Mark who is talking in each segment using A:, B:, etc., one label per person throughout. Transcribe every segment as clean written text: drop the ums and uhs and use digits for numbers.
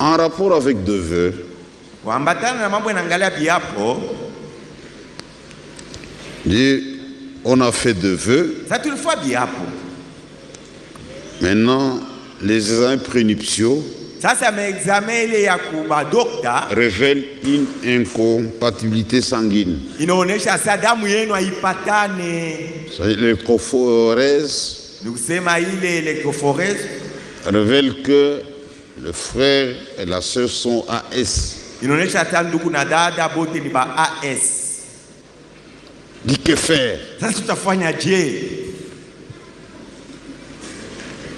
A: En rapport avec deux vœux, on a fait deux vœux. Maintenant, les examens prénuptiaux révèlent une incompatibilité sanguine. L'écophorèse révèle que le frère et la sœur sont AS. Dis que faire?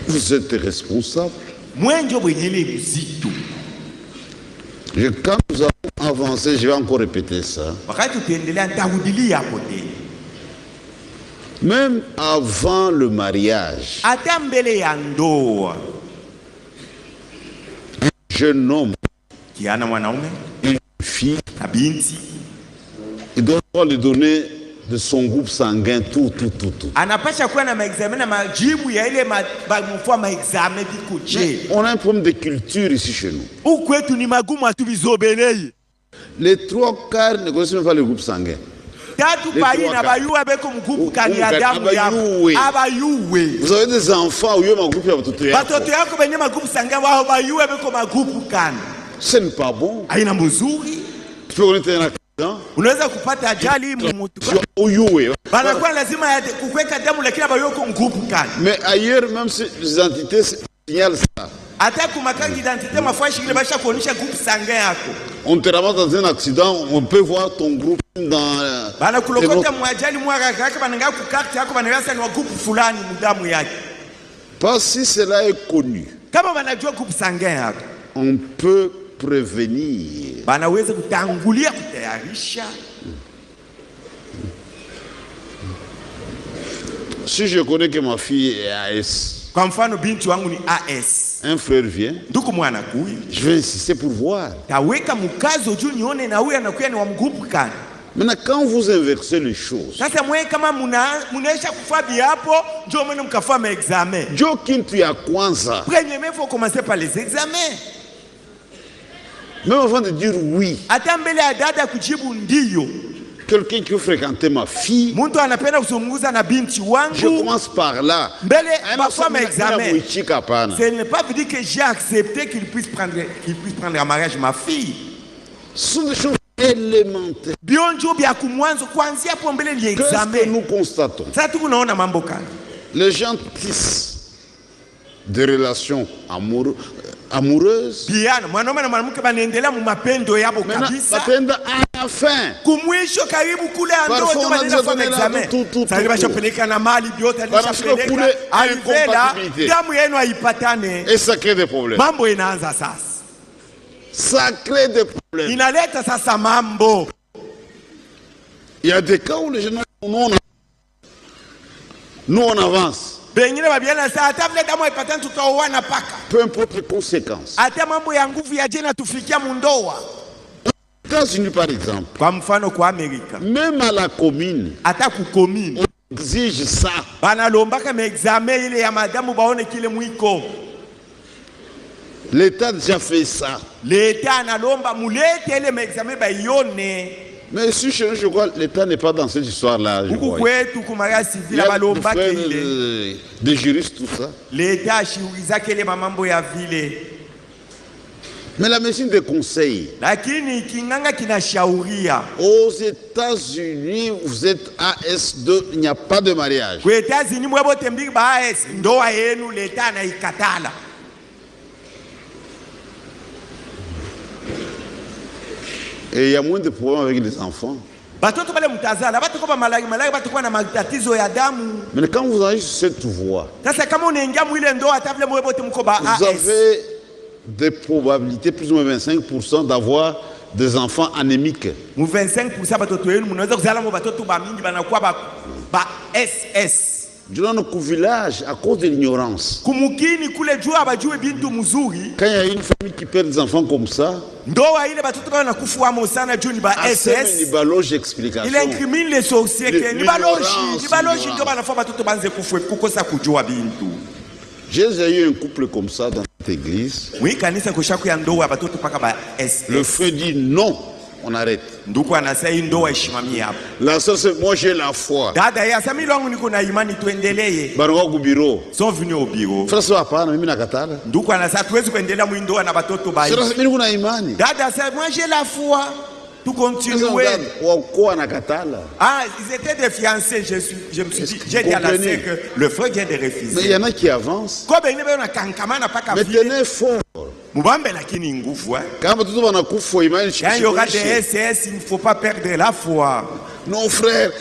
A: Vous êtes responsable. Quand nous avons avancé, je vais encore répéter ça. Même avant le mariage, un jeune homme, une fille, il doit pas lui donner de son groupe sanguin tout. On a un problème de culture ici chez nous. Les trois quarts ne connaissent même pas le groupe sanguin. Vous avez des enfants où il y a un groupe. Ce n'est pas bon. Tu peux connaître un accident. Mais ailleurs, même si les entités signalent ça. On te ramasse dans un accident, on peut voir ton groupe dans... Pas si cela est connu. On peut prévenir. Si je connais que ma fille est AS, un frère vient, je vais insister pour voir. Maintenant, quand vous inversez les choses,
B: commencer par les examens.
A: Même avant de dire oui, quelqu'un qui veut fréquenter ma fille, je commence par là.
B: Ce n'est pas dire que j'ai accepté qu'il puisse prendre en mariage ma fille.
A: Ce sont des choses élémentaires. Qu'est-ce que nous constatons? Les gens tissent des relations amoureuses. Maintenant, à la fin, et ça crée des problèmes. Ça crée des problèmes. Il y a des cas où les gens nous on avance. Peu importe les conséquences. Aux États-Unis, par exemple, même à la commune, on exige ça. L'État a déjà fait ça. Mais si je crois que l'État n'est pas dans cette histoire-là. Il y a des juristes, tout ça. Mais la médecine des conseils. Aux États-Unis, vous êtes AS2, il n'y a pas de mariage. Et il y a moins de problèmes avec les enfants. Mais quand vous arrivez sur cette voie, vous avez des probabilités, plus ou moins 25%, d'avoir des enfants anémiques. Durant nos villages, à cause de l'ignorance, quand il y a une famille qui perd des enfants comme ça, il
B: incrimine les sorciers.
A: J'ai déjà eu un couple comme ça dans cette église.
B: Oui, kanisa kushaku ya ndoa batoto paka ba SS.
A: Le frère dit non, on arrête.
B: Ndugu anasema ndoa ishimamie hapo.
A: La sœur c'est moi j'ai la foi.
B: Dada ya sami longu niko na imani tuendelee.
A: Baroka ku bureau.
B: Sont venus au bureau.
A: Frère c'est hapana mimi nakatala.
B: Ndugu anasema tuwezi kuendelea mwindoa na batoto ba.
A: Sasa mimi niko na imani.
B: Dada sasa moi j'ai la foi. Tout continuer.
A: Ah,
B: ils étaient des fiancés. Je me suis dit, j'ai dit à la sœur que le frère vient de refuser.
A: Mais il y en a qui avancent. Mais tenez fort. Quand
B: il y aura des SS, il ne faut pas perdre la foi.
A: Non frère,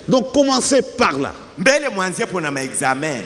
A: donc commencez par là.
B: Mbele mwanzie pona ma examen.